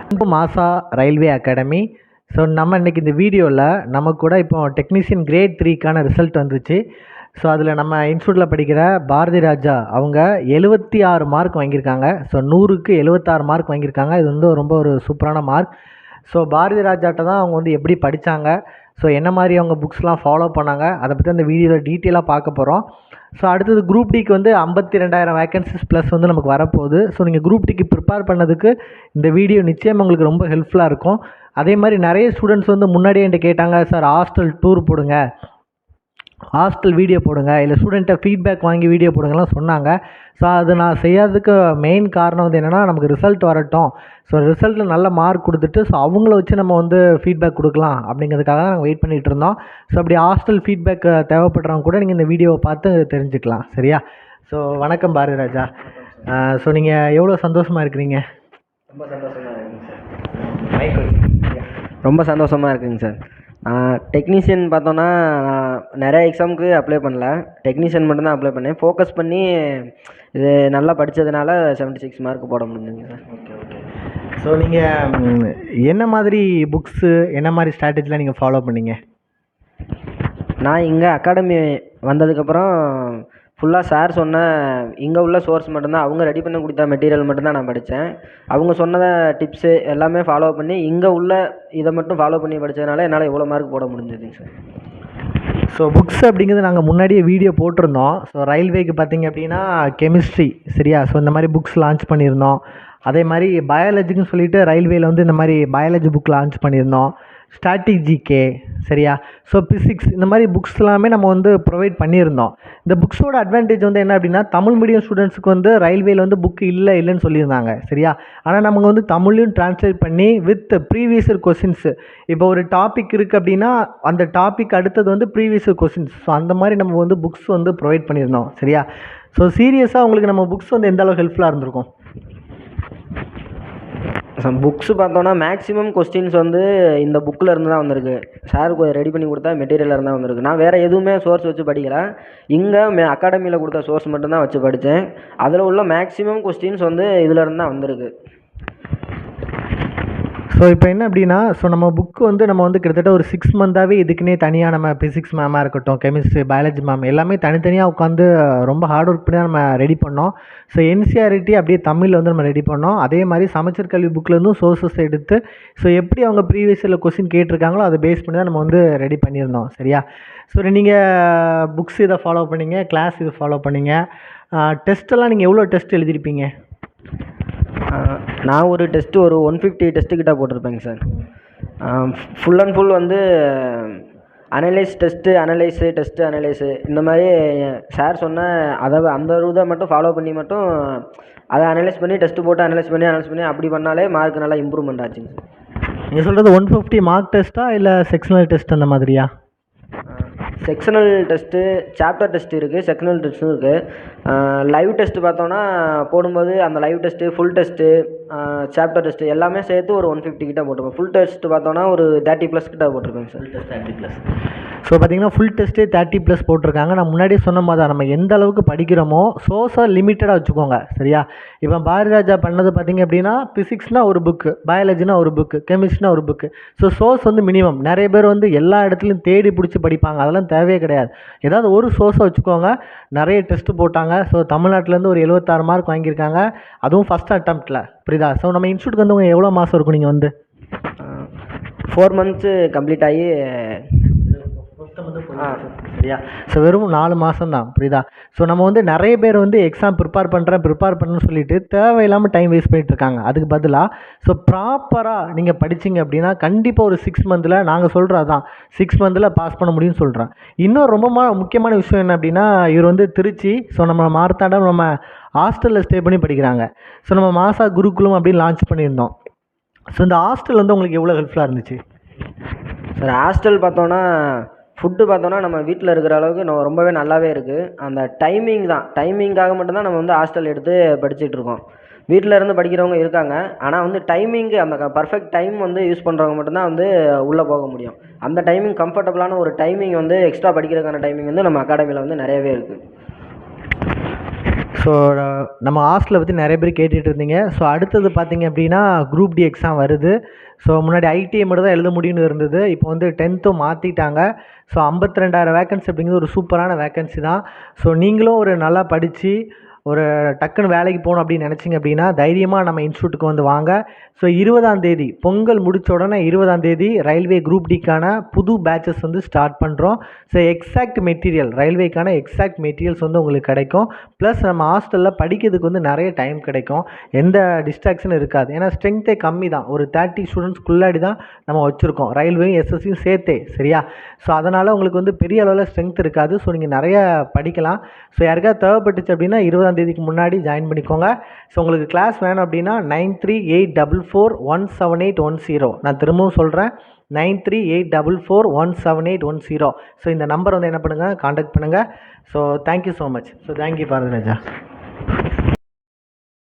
மாசா railway academy. So நம்ம இன்றைக்கி இந்த வீடியோவில் நம்ம கூட இப்போ டெக்னீஷியன் கிரேட் 3க்கான ரிசல்ட் வந்துச்சு. ஸோ அதில் நம்ம இன்ஸ்டியூட்டில் படிக்கிற பாரதி ராஜா அவங்க 76 மார்க் வாங்கியிருக்காங்க. ஸோ 100க்கு 76 மார்க் வாங்கியிருக்காங்க. இது வந்து ரொம்ப ஒரு சூப்பரான மார்க். ஸோ பாரதி ராஜாட்ட தான் அவங்க வந்து எப்படி படித்தாங்க, ஸோ என்ன மாதிரி அவங்க புக்ஸ்லாம் ஃபாலோ பண்ணாங்க, அதை பற்றி அந்த வீடியோவில் டீட்டெயிலாக பார்க்க போகிறோம். ஸோ அடுத்தது குரூப் டிக்கு வந்து 52,000 வேகன்சிஸ் ப்ளஸ் வந்து நமக்கு வரப்போகுது. ஸோ நீங்கள் குரூப் டிக்கு ப்ரிப்பேர் பண்ணதுக்கு இந்த வீடியோ நிச்சயம் உங்களுக்கு ரொம்ப ஹெல்ப்ஃபுல்லாக இருக்கும். அதே மாதிரி நிறைய ஸ்டூடெண்ட்ஸ் வந்து முன்னாடியே என்கிட்ட கேட்டாங்க, சார் ஹாஸ்டல் டூர் போடுங்க, ஹாஸ்டல் வீடியோ போடுங்க, இல்லை ஸ்டூடெண்ட்டை ஃபீட்பேக் வாங்கி வீடியோ போடுங்கலாம் சொன்னாங்க. ஸோ அது நான் செய்யாததுக்கு மெயின் காரணம் வந்து என்னென்னா, நமக்கு ரிசல்ட் வரட்டும், ஸோ ரிசல்ட்டில் நல்ல மார்க் கொடுத்துட்டு ஸோ அவங்கள வச்சு நம்ம வந்து ஃபீட்பேக் கொடுக்கலாம் அப்படிங்கிறதுக்காக தான் நாங்கள் வெயிட் பண்ணிகிட்டு இருந்தோம். ஸோ அப்படி ஹாஸ்டல் ஃபீட்பேக் தேவைப்படுறவங்க கூட நீங்கள் இந்த வீடியோவை பார்த்து தெரிஞ்சுக்கலாம். சரியா? ஸோ வணக்கம் பாரதி ராஜா. ஸோ நீங்கள் எவ்வளோ சந்தோஷமாக இருக்கிறீங்க? ரொம்ப சந்தோஷமாக இருக்குங்க சார். ரொம்ப சந்தோஷமாக இருக்குங்க சார். டெக்னீஷியன் பார்த்தோன்னா நான் நிறைய எக்ஸாமுக்கு அப்ளை பண்ணல, டெக்னீஷியன் மட்டும்தான் அப்ளை பண்ணேன். ஃபோக்கஸ் பண்ணி இது நல்லா படித்ததுனால 76 மார்க் போட முடிஞ்சுங்க சார். Okay okay. ஸோ நீங்கள் என்ன மாதிரி புக்ஸு, என்ன மாதிரி ஸ்ட்ராட்டஜிலாம் நீங்கள் ஃபாலோ பண்ணீங்க? நான் இங்கே அகாடமி வந்ததுக்கப்புறம் ஃபுல்லாக சார் சொன்ன இங்கே உள்ள சோர்ஸ் மட்டும்தான், அவங்க ரெடி பண்ணி கொடுத்த மெட்டீரியல் மட்டும்தான் நான் படித்தேன். அவங்க சொன்னத டிப்ஸு எல்லாமே ஃபாலோ பண்ணி இங்கே உள்ள இதை மட்டும் ஃபாலோ பண்ணி படித்ததுனால என்னால் இவ்வளோ மார்க் போட முடிஞ்சதுங்க சார். ஸோ புக்ஸ் அப்படிங்கிறது நாங்கள் முன்னாடியே வீடியோ போட்டிருந்தோம். ஸோ ரயில்வேக்கு பார்த்திங்க அப்படின்னா கெமிஸ்ட்ரி, சரியா? ஸோ இந்த மாதிரி புக்ஸ் லான்ச் பண்ணியிருந்தோம். அதே மாதிரி பயாலஜிக்குன்னு சொல்லிட்டு ரயில்வேயில் வந்து இந்த மாதிரி பயாலஜி புக் லான்ச் பண்ணியிருந்தோம். ஸ்டாட்டிக் ஜிகே, சரியா? ஸோ பிசிக்ஸ், இந்த மாதிரி புக்ஸ் எல்லாமே நம்ம வந்து ப்ரொவைட் பண்ணியிருந்தோம். இந்த புக்ஸோட அட்வான்டேஜ் வந்து என்ன அப்படின்னா, தமிழ் மீடியம் ஸ்டூடெண்ட்ஸுக்கு வந்து ரயில்வேயில் வந்து புக்கு இல்லைன்னு சொல்லியிருந்தாங்க, சரியா? ஆனால் நமக்கு வந்து தமிழையும் ட்ரான்ஸ்லேட் பண்ணி வித் ப்ரீவியஸ் இயர் கொஸ்டின்ஸு, இப்போ ஒரு டாபிக் இருக்குது அப்படின்னா அந்த டாபிக் அடுத்தது வந்து ப்ரீவியஸ் இயர் கொஸ்டின்ஸ், ஸோ அந்த மாதிரி நம்ம வந்து புக்ஸ் வந்து ப்ரொவைட் பண்ணியிருந்தோம், சரியா? ஸோ சீரியஸாக உங்களுக்கு நம்ம புக்ஸ் வந்து எந்த அளவுக்கு ஹெல்ப்ஃபுல்லாக இருந்திருக்கும்? புக்ஸு பார்த்தோன்னா மேக்ஸிமம் கொஸ்டின்ஸ் வந்து இந்த புக்கில் இருந்து தான் வந்திருக்கு. சார் ரெடி பண்ணி கொடுத்தா மெட்டீரியலில் இருந்து தான் வந்திருக்கு. நான் வேறு எதுவுமே சோர்ஸ் வச்சு படிக்கலை, இங்கே அகாடமியில் கொடுத்த சோர்ஸ் மட்டும்தான் வச்சு படித்தேன். அதில் உள்ள மேக்ஸிமம் கொஸ்டின்ஸ் வந்து இதில் இருந்து தான் வந்திருக்கு. ஸோ இப்போ என்ன அப்படின்னா, ஸோ நம்ம புக்கு வந்து நம்ம வந்து கிட்டத்தட்ட ஒரு 6 மந்த்தாகவே இதுக்குன்னே தனியாக நம்ம ஃபிசிக்ஸ் மேமாக இருக்கட்டும், கெமிஸ்ட்ரி, பயாலஜி மேம் எல்லாமே தனித்தனியாக உட்காந்து ரொம்ப ஹார்ட் ஒர்க் பண்ணி தான் நம்ம ரெடி பண்ணோம். ஸோ என்சிஆர்டி அப்படியே தமிழில் வந்து நம்ம ரெடி பண்ணோம். அதே மாதிரி சமச்சீர் கல்வி புக்கிலேருந்தும் சோர்ஸஸ் எடுத்து ஸோ எப்படி அவங்க ப்ரீவியஸ் இயரில் கொஸ்டின் கேட்டிருக்காங்களோ அதை பேஸ் பண்ணி தான் நம்ம வந்து ரெடி பண்ணியிருந்தோம், சரியா? ஸோ நீங்கள் புக்ஸ் இதை ஃபாலோ பண்ணீங்க, கிளாஸ் இதை ஃபாலோ பண்ணீங்க. டெஸ்ட்டெல்லாம் நீங்கள் எவ்வளோ டெஸ்ட் எழுதியிருப்பீங்க? நான் ஒரு டெஸ்ட்டு ஒரு 150 டெஸ்ட்டுக்கிட்ட போட்டிருப்பேங்க சார். ஃபுல் அண்ட் ஃபுல் வந்து அனலைஸ் டெஸ்ட்டு, அனலைஸு இந்த மாதிரி சார் சொன்ன அந்த இதை மட்டும் ஃபாலோ பண்ணி மட்டும் அதை அனலைஸ் பண்ணி டெஸ்ட்டு போட்டு அனலைஸ் பண்ணி அப்படி பண்ணாலே மார்க் நல்லா இம்ப்ரூவ்மெண்ட் ஆச்சுங்க சார். நீங்கள் சொல்கிறது 150 மார்க் டெஸ்ட்டா இல்லை செக்ஷனல் டெஸ்ட் அந்த மாதிரியா? செக்ஷனல் டெஸ்ட்டு, சாப்டர் டெஸ்ட் இருக்குது, செக்ஷனல் டெஸ்ட்டும் இருக்குது. லைவ் டெஸ்ட்டு பார்த்தோன்னா போடும்போது அந்த live test, full test, chapter test எல்லாமே சேர்த்து ஒரு 150 கிட்ட போட்டிருப்பேன். ஃபுல் டெஸ்ட்டு பார்த்தோன்னா ஒரு 30+ கிட்ட போட்டிருப்பேங்க சார். 30+. ஸோ பார்த்தீங்கன்னா ஃபுல் டெஸ்ட்டே 30+ போட்டிருக்காங்க. நான் முன்னாடியே சொன்ன மாதிரி தான், நம்ம எந்த அளவுக்கு படிக்கிறோமோ சோர்ஸை லிமிட்டடாக வச்சுக்கோங்க, சரியா? இப்போ பாரதி ராஜா பண்ணது பார்த்தீங்க அப்படின்னா ஃபிசிக்ஸ்னால் ஒரு புக்கு, பயாலஜினா ஒரு புக்கு, கெமிஸ்ட்ரினா ஒரு புக்கு. ஸோ சோர்ஸ் வந்து மினிமம். நிறைய பேர் வந்து எல்லா இடத்துலையும் தேடி பிடிச்சி படிப்பாங்க, அதெல்லாம் தேவையே கிடையாது. ஏதாவது ஒரு சோர்ஸை வச்சுக்கோங்க. நிறைய டெஸ்ட்டு போட்டாங்க. ஸோ தமிழ்நாட்டிலேருந்து ஒரு 76 மார்க் வாங்கியிருக்காங்க, அதுவும் ஃபஸ்ட் அட்டம்ப்டில், புரியுதா? ஸோ நம்ம இன்ஸ்டியூட்டுக்கு வந்து உங்கள் எவ்வளோ மாதம் இருக்கும் நீங்கள் வந்து? 4 மந்த்ஸு கம்ப்ளீட் ஆகி சரியா? ஸோ வெறும் 4 மாதம் தான், புரியுதா? ஸோ நம்ம வந்து நிறைய பேர் வந்து எக்ஸாம் ப்ரிப்பேர் பண்ணுறேன்னு சொல்லிட்டு தேவையில்லாமல் டைம் வேஸ்ட் பண்ணிட்டு இருக்காங்க. அதுக்கு பதிலாக ஸோ ப்ராப்பராக நீங்கள் படிச்சிங்க அப்படின்னா கண்டிப்பாக ஒரு 6 மந்தில், நாங்கள் சொல்கிறது தான், 6 மந்தில் பாஸ் பண்ண முடியும்னு சொல்கிறேன். இன்னும் ரொம்ப முக்கியமான விஷயம் என்ன அப்படின்னா, இவர் வந்து திருச்சி, ஸோ நம்ம மார்த்தாண்டம் நம்ம ஹாஸ்டலில் ஸ்டே பண்ணி படிக்கிறாங்க. ஸோ நம்ம மாசா குருகுலம் அப்படின்னு லான்ச் பண்ணியிருந்தோம். ஸோ இந்த ஹாஸ்டல் வந்து உங்களுக்கு எவ்வளோ ஹெல்ப்ஃபுல்லாக இருந்துச்சு சார்? ஹாஸ்டல் பார்த்தோன்னா ஃபுட்டு பார்த்தோன்னா நம்ம வீட்டில் இருக்கிற அளவுக்கு ரொம்பவே நல்லாவே இருக்குது. அந்த டைமிங்காக மட்டும்தான் நம்ம வந்து ஹாஸ்டல் எடுத்து படிச்சுட்ருக்கோம். வீட்டில் இருந்து படிக்கிறவங்க இருக்காங்க, ஆனால் வந்து டைமிங்கு அந்த பர்ஃபெக்ட் டைம் வந்து யூஸ் பண்ணுறவங்க மட்டும்தான் வந்து உள்ளே போக முடியும். அந்த டைமிங் கம்ஃபர்டபுளான ஒரு டைமிங் வந்து எக்ஸ்ட்ரா படிக்கிறதுக்கான டைமிங் வந்து நம்ம அகாடமியில் வந்து நிறையவே இருக்குது. ஸோ நம்ம ஹாஸ்டலை பற்றி நிறைய பேர் கேட்டுட்டு இருந்தீங்க. ஸோ அடுத்தது பார்த்தீங்க அப்படின்னா குரூப் டி எக்ஸாம் வருது. ஸோ முன்னாடி ஐடிஐ மட்டும் தான் எழுத முடியும்னு இருந்தது. இப்போ வந்து 10த்தும் மாற்றிட்டாங்க. ஸோ 52,000 வேக்கன்சி அப்படிங்கிறது ஒரு சூப்பரான வேக்கன்சி தான். ஸோ நீங்களும் ஒரு நல்லா படித்து ஒரு டக்குன்னு வேலைக்கு போகணும் அப்படின்னு நினச்சிங்க அப்படின்னா தைரியமாக நம்ம இன்ஸ்டியூட்டுக்கு வந்து வாங்க. ஸோ 20ஆம் தேதி பொங்கல் முடித்த உடனே 20ஆம் தேதி ரயில்வே குரூப் டிக்கான புது பேட்சஸ் வந்து ஸ்டார்ட் பண்ணுறோம். ஸோ எக்ஸாக்ட் மெட்டீரியல் ரயில்வேக்கான எக்ஸாக்ட் மெட்டீரியல்ஸ் வந்து உங்களுக்கு கிடைக்கும். ப்ளஸ் நம்ம ஹாஸ்டலில் படிக்கிறதுக்கு வந்து நிறைய டைம் கிடைக்கும். எந்த டிஸ்ட்ராக்ஷனும் இருக்காது. ஏன்னா ஸ்ட்ரென்த்தே கம்மி தான். ஒரு 30 ஸ்டூடெண்ட்ஸ்க்குள்ளாடி தான் நம்ம வச்சுருக்கோம். ரயில்வேயும் எஸ்எஸ்சியும் சேர்த்தே சரியா. ஸோ அதனால் உங்களுக்கு வந்து பெரிய அளவில் ஸ்ட்ரென்த் இருக்காது. ஸோ நீங்கள் நிறைய படிக்கலாம். ஸோ யாருக்காவது தேவைப்பட்டுச்சு அப்படின்னா 20ஆம் தேதிக்கு முன்னாடி ஜாயின் பண்ணிக்கோங்க. ஸோ உங்களுக்கு கிளாஸ் வேணும் அப்படின்னா 9384417810. நான் திரும்பவும் சொல்கிறேன், 9384417810. ஸோ இந்த நம்பர் வந்து என்ன பண்ணுங்கள், காண்டாக்ட் பண்ணுங்கள். So thank you so much. So thank you Bharathiraja.